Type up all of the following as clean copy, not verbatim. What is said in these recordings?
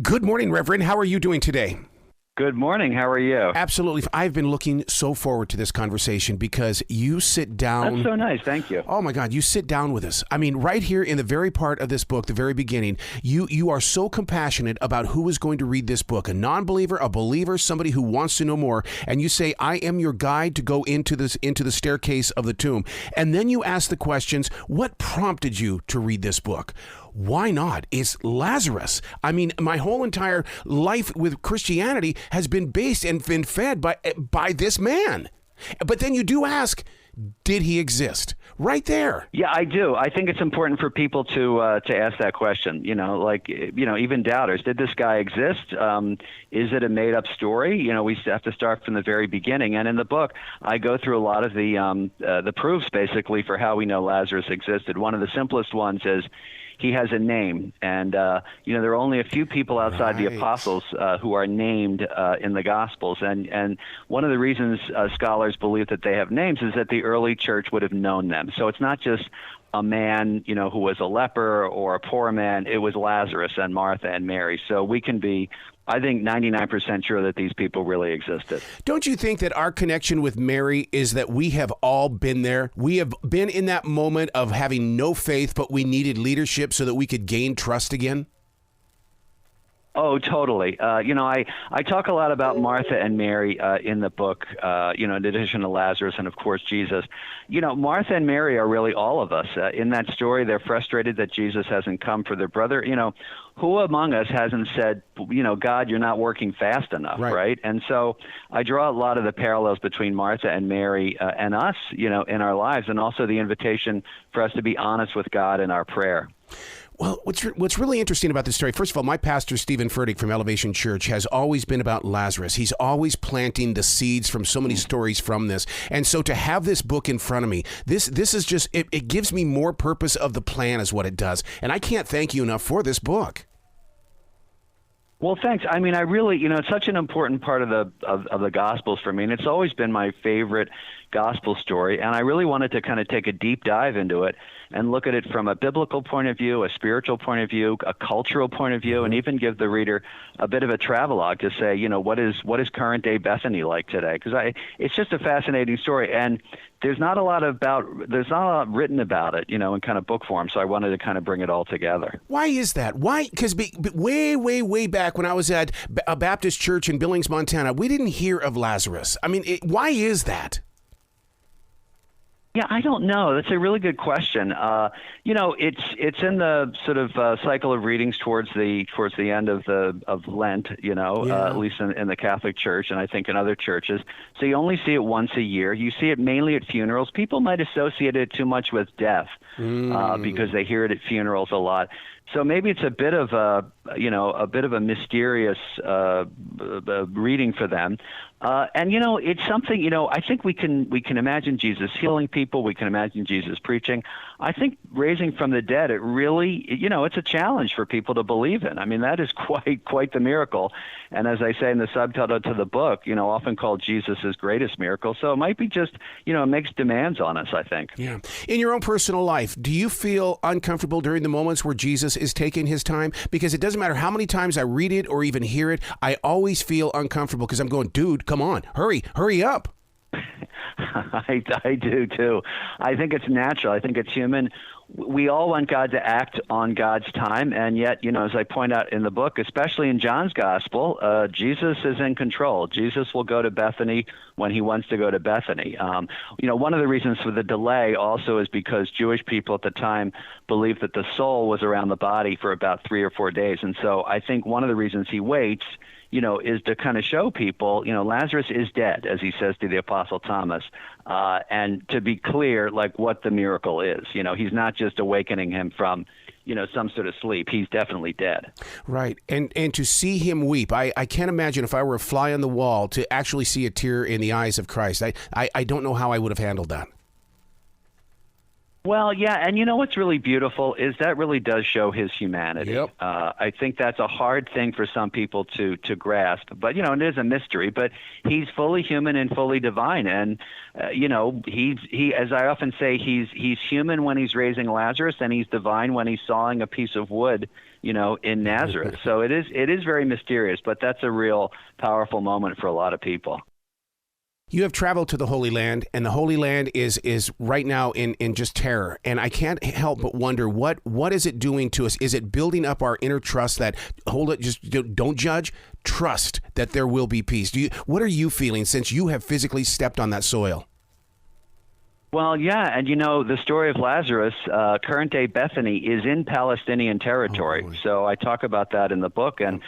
Good morning, Reverend. How are you doing today? Good morning. How are you? Absolutely. I've been looking so forward to this conversation because you sit down. That's so nice. Thank you. Oh, my God. You sit down with us. I mean, right here in the very part of this book, the very beginning, you are so compassionate about who is going to read this book, a non-believer, a believer, somebody who wants to know more. And you say, I am your guide to go into the staircase of the tomb. And then you ask the questions, what prompted you to read this book? Why not? It's Lazarus. I mean, my whole entire life with Christianity has been based and been fed by this man. But then you do ask, did he exist? Right there. Yeah, I do. I think it's important for people to ask that question. Even doubters. Did this guy exist? Is it a made-up story? We have to start from the very beginning. And in the book, I go through a lot of the proofs, basically, for how we know Lazarus existed. One of the simplest ones is he has a name, and there are only a few people outside the apostles who are named in the Gospels, and one of the reasons scholars believe that they have names is that the early church would have known them. So it's not just a man, who was a leper or a poor man. It was Lazarus and Martha and Mary. So we can be, I think, 99% sure that these people really existed. Don't you think that our connection with Mary is that we have all been there? We have been in that moment of having no faith, but we needed leadership so that we could gain trust again? Oh, totally. I talk a lot about Martha and Mary in the book, in addition to Lazarus and, of course, Jesus. Martha and Mary are really all of us. In that story, they're frustrated that Jesus hasn't come for their brother. Who among us hasn't said, God, you're not working fast enough, right? And so I draw a lot of the parallels between Martha and Mary and us, in our lives, and also the invitation for us to be honest with God in our prayer. Well, what's really interesting about this story, first of all, my pastor, Stephen Furtick from Elevation Church, has always been about Lazarus. He's always planting the seeds from so many stories from this. And so to have this book in front of me, this is just, it gives me more purpose of the plan is what it does. And I can't thank you enough for this book. Well, thanks. I mean, I really, it's such an important part of the Gospels for me, and it's always been my favorite gospel story. And I really wanted to kind of take a deep dive into it and look at it from a biblical point of view, a spiritual point of view, a cultural point of view, and even give the reader a bit of a travelogue to say, what is current day Bethany like today? Because it's just a fascinating story, and there's not a lot written about it, in kind of book form. So I wanted to kind of bring it all together. Why is that? Why? Because way, way, way back when I was at a Baptist church in Billings, Montana, we didn't hear of Lazarus. I mean, why is that? Yeah, I don't know. That's a really good question. It's in the sort of cycle of readings towards the end of Lent. At least in the Catholic Church, and I think in other churches. So you only see it once a year. You see it mainly at funerals. People might associate it too much with death because they hear it at funerals a lot. So maybe it's a bit of a mysterious reading for them. And it's something, I think we can imagine Jesus healing people. We can imagine Jesus preaching. I think raising from the dead, it really, it's a challenge for people to believe in. I mean, that is quite the miracle. And as I say in the subtitle to the book, often called Jesus' greatest miracle. So it might be just, it makes demands on us, I think. Yeah. In your own personal life, do you feel uncomfortable during the moments where Jesus is taking his time? Because it doesn't matter how many times I read it or even hear it, I always feel uncomfortable because I'm going, dude, come on, hurry up. I do too. I think it's natural. I think it's human. We all want God to act on God's time, and yet, as I point out in the book, especially in John's gospel, Jesus is in control. Jesus will go to Bethany when he wants to go to Bethany. One of the reasons for the delay also is because Jewish people at the time believed that the soul was around the body for about 3 or 4 days, and so I think one of the reasons he waits is to kind of show people, Lazarus is dead, as he says to the Apostle Thomas, and to be clear, like what the miracle is. He's not just awakening him from, some sort of sleep. He's definitely dead. Right. And to see him weep, I can't imagine if I were a fly on the wall to actually see a tear in the eyes of Christ. I don't know how I would have handled that. Well, yeah, and what's really beautiful is that really does show his humanity. Yep. I think that's a hard thing for some people to grasp, but it is a mystery. But he's fully human and fully divine, and he as I often say, he's human when he's raising Lazarus, and he's divine when he's sawing a piece of wood in Nazareth. So it is very mysterious, but that's a real powerful moment for a lot of people. You have traveled to the Holy Land, and the Holy Land is right now in just terror. And I can't help but wonder, what is it doing to us? Is it building up our inner trust that, hold it, just don't judge, trust that there will be peace? What are you feeling since you have physically stepped on that soil? Well, yeah, and the story of Lazarus, current-day Bethany, is in Palestinian territory. So I talk about that in the book, and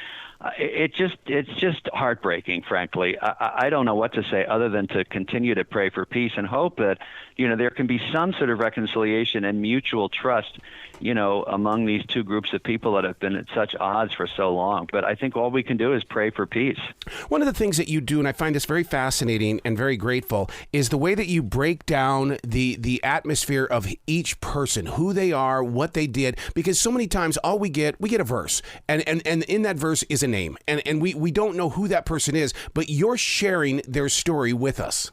it's just heartbreaking, frankly. I don't know what to say other than to continue to pray for peace and hope that, there can be some sort of reconciliation and mutual trust, among these two groups of people that have been at such odds for so long. But I think all we can do is pray for peace. One of the things that you do, and I find this very fascinating and very grateful, is the way that you break down the atmosphere of each person, who they are, what they did, because so many times we get a verse, and in that verse is a name, and we don't know who that person is, but you're sharing their story with us.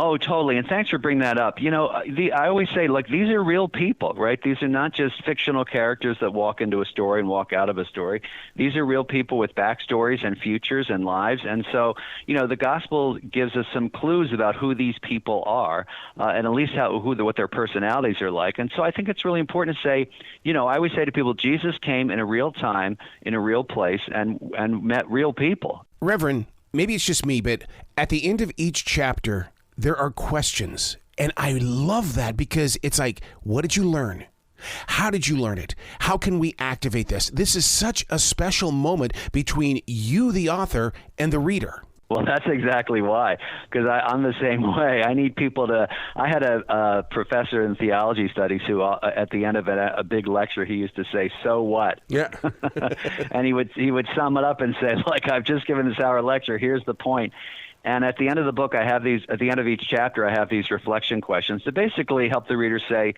Oh, totally. And thanks for bringing that up. I always say, these are real people, right? These are not just fictional characters that walk into a story and walk out of a story. These are real people with backstories and futures and lives. And so, the gospel gives us some clues about who these people are, and at least what their personalities are like. And so I think it's really important to say, I always say to people, Jesus came in a real time, in a real place, and met real people. Reverend, maybe it's just me, but at the end of each chapter, there are questions, and I love that because it's like, what did you learn? How did you learn it? How can we activate this? This is such a special moment between you, the author, and the reader. Well, that's exactly why, because I'm the same way. I need people to. I had a professor in theology studies who, at the end of a big lecture, he used to say, "So what?" Yeah, and he would sum it up and say, "I've just given this hour lecture. Here's the point." And at the end of the book, at the end of each chapter, I have these reflection questions to basically help the reader say,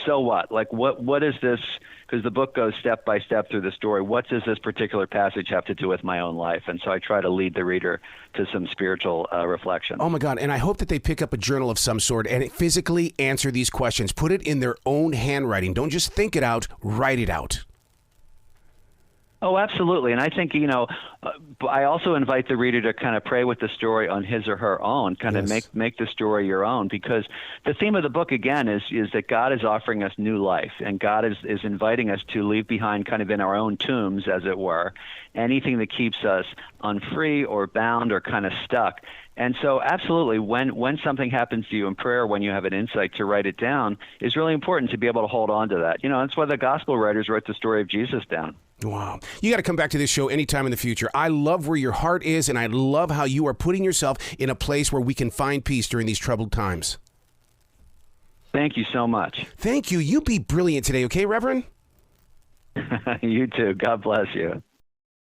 so what? What is this? Because the book goes step by step through the story. What does this particular passage have to do with my own life? And so I try to lead the reader to some spiritual reflection. Oh, my God. And I hope that they pick up a journal of some sort and physically answer these questions. Put it in their own handwriting. Don't just think it out, write it out. Oh, absolutely. And I think, I also invite the reader to kind of pray with the story on his or her own, kind of make the story your own, because the theme of the book, again, is that God is offering us new life, and God is inviting us to leave behind, kind of in our own tombs, as it were, anything that keeps us unfree or bound or kind of stuck. And so absolutely, when something happens to you in prayer, when you have an insight, to write it down is really important, to be able to hold on to that. That's why the gospel writers wrote the story of Jesus down. Wow. You got to come back to this show anytime in the future. I love where your heart is, and I love how you are putting yourself in a place where we can find peace during these troubled times. Thank you so much. Thank you. You be brilliant today, okay, Reverend? You too. God bless you.